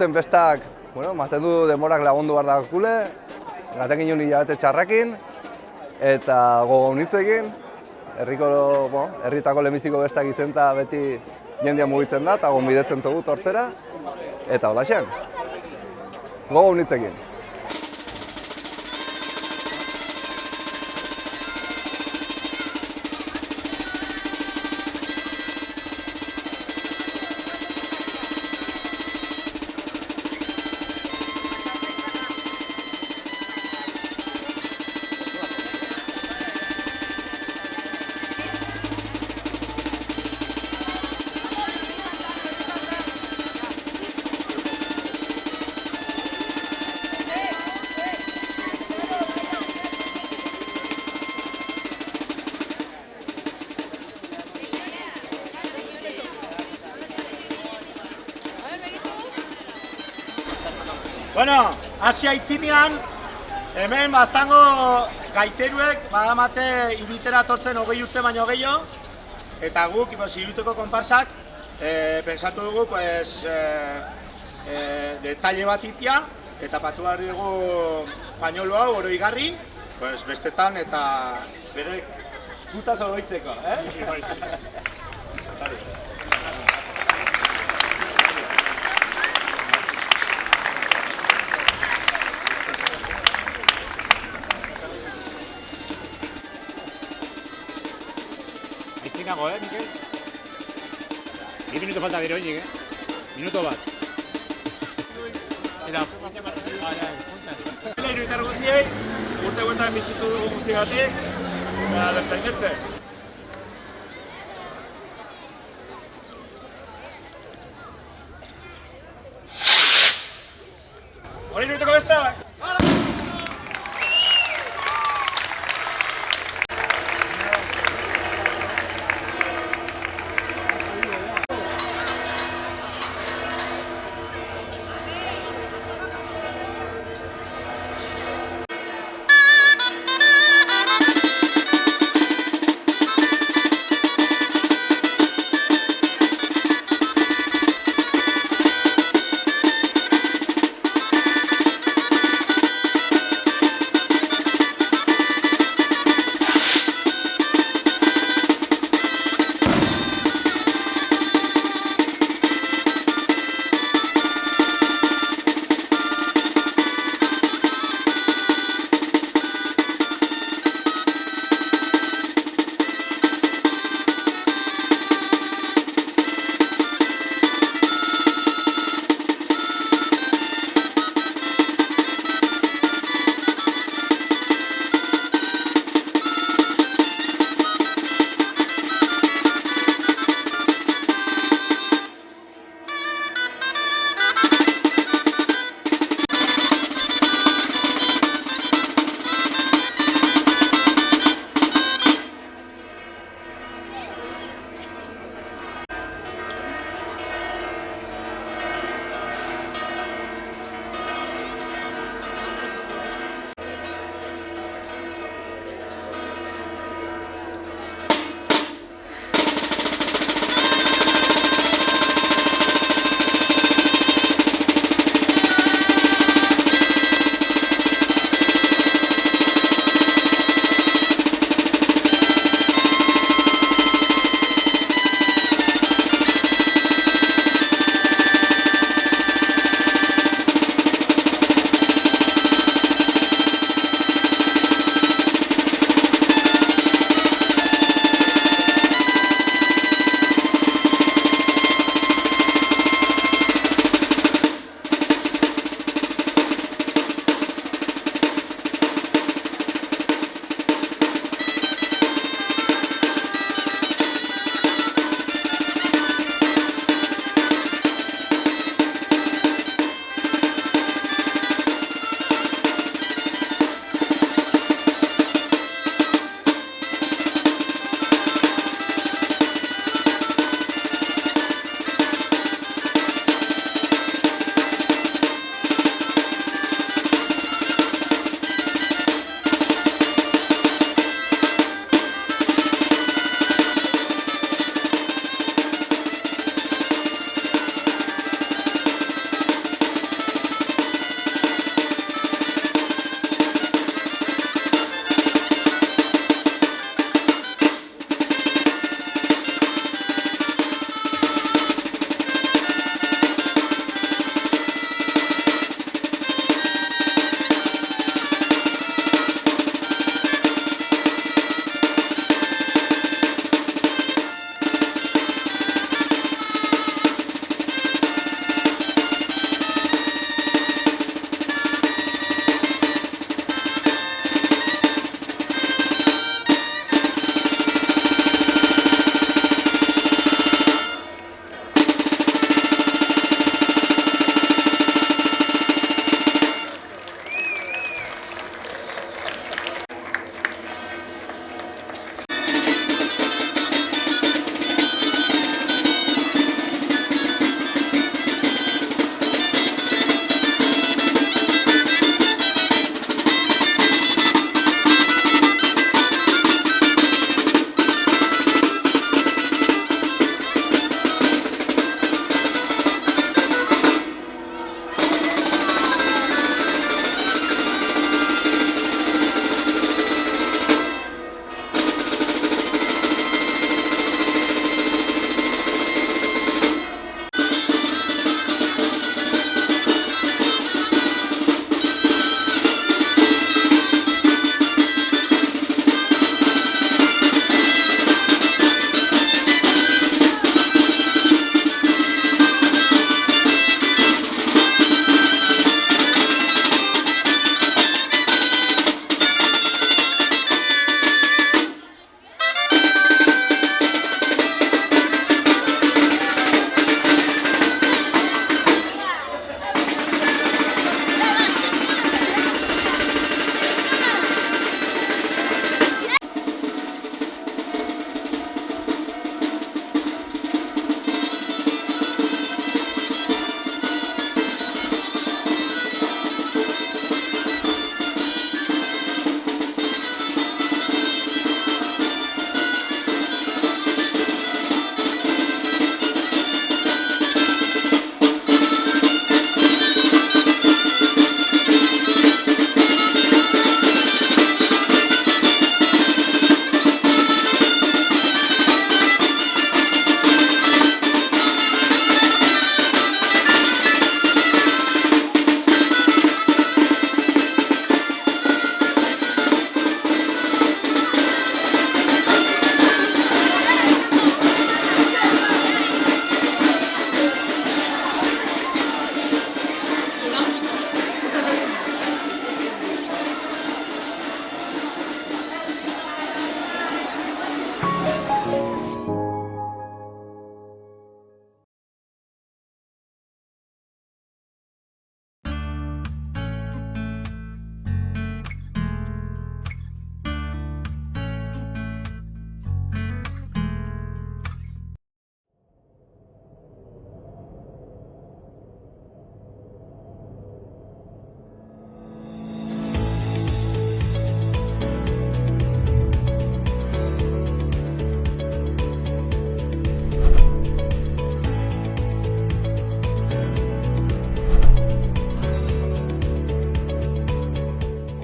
aurten bestak, maten du demorak lagundu behar dakule, gaten ginen hilabete txarrakin, eta gogo unitzekin, herritako lehenbiziko bestak izenta beti jendia mugitzen da, eta gonbidetzen dugu tortzera, eta hola xean, gogo unitzekin. Bueno, hasi aitzinean, hemen baztango gaiteruek badamate ibitera tortzen 20 urte baino gehiago, eta guk, iruteko konparsak, pensatu dugu, detalle bat itia, eta patu behar dugu pañolo hau oroigarri, bestetan eta bere putaz oroitzeko, Aitzinako, Mikel? 10 minuto falta bero horiek, Minuto bat. Eta... Iruitar guziei, urte guetan bizitu dugu guziagatik, eta lertzain gertzen. Hori iruiteko bestak!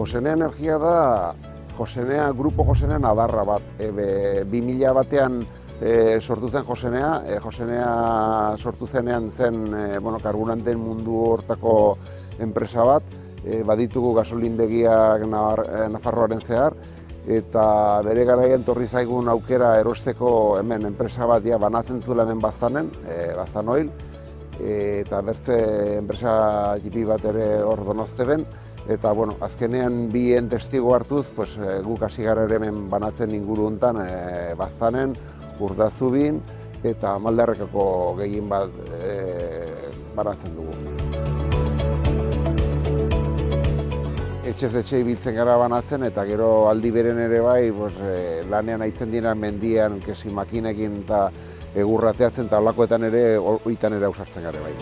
Josenea Energia da Grupo Josenean adarra bat. 2000 batean sortu zen Josenea. Josenea sortu zenean zen karburanteen mundu hortako enpresa bat. Baditugu gasolindegiak Nafarroaren zehar. Eta bere garaian torri zaigun aukera erosteko hemen enpresa bat banatzen zuela hemen Baztanen, Baztan Oil. Eta bertze enpresa jipi bat ere hor Donosteben. Eta azkenean bien testigo hartuz, guk hasi gara ere hemen banatzen inguru honetan Baztanen, Urdazubin eta Maldarrekako gehien bat banatzen dugu. Etxez etxe ibiltzen gara banatzen eta gero aldi beren ere bai lanean aitzen dira mendian makinekin eta egurrateatzen eta holakoetan ere oitan ere ausartzen gara bai.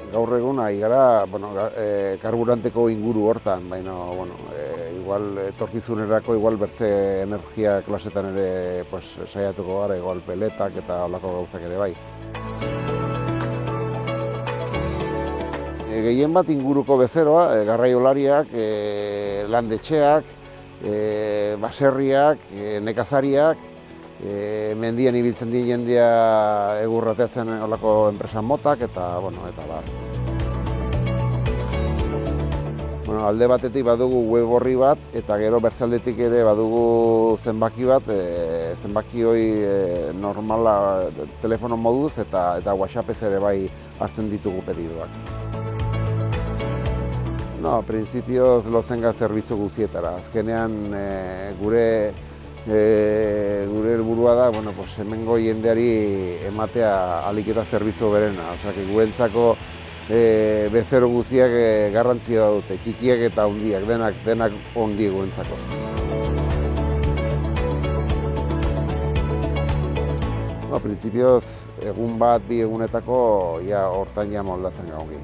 Gaur egun ari gara karburanteko inguru hortan, baina igual etorkizunerako igual bertze energia klasetan ere saiatuko gara, igual peletak eta holako gauzak ere bai. Gehien bat inguruko bezeroa, garraiolariak, landetxeak, baserriak, nekazariak, mendian ibiltzen di jendea egurrateatzen olako enpresa motak eta bar. Alde batetik badugu web orri bat eta gero bertzaldetik ere badugu zenbaki bat, zenbaki hori normala telefono moduz eta WhatsAppez ere bai hartzen ditugu pedidoak. Printzipioz lozenga zerbitzu guztietara. Azkenean gure helburua da, hemengo jendeari ematea ahalik eta zerbitzu berena. Guentzako bezero guztiak garrantzia dute, txikiak eta handiak, denak ondi guentzako. Printzipioz egun bat, bi egunetako hortan moldatzen gaugi.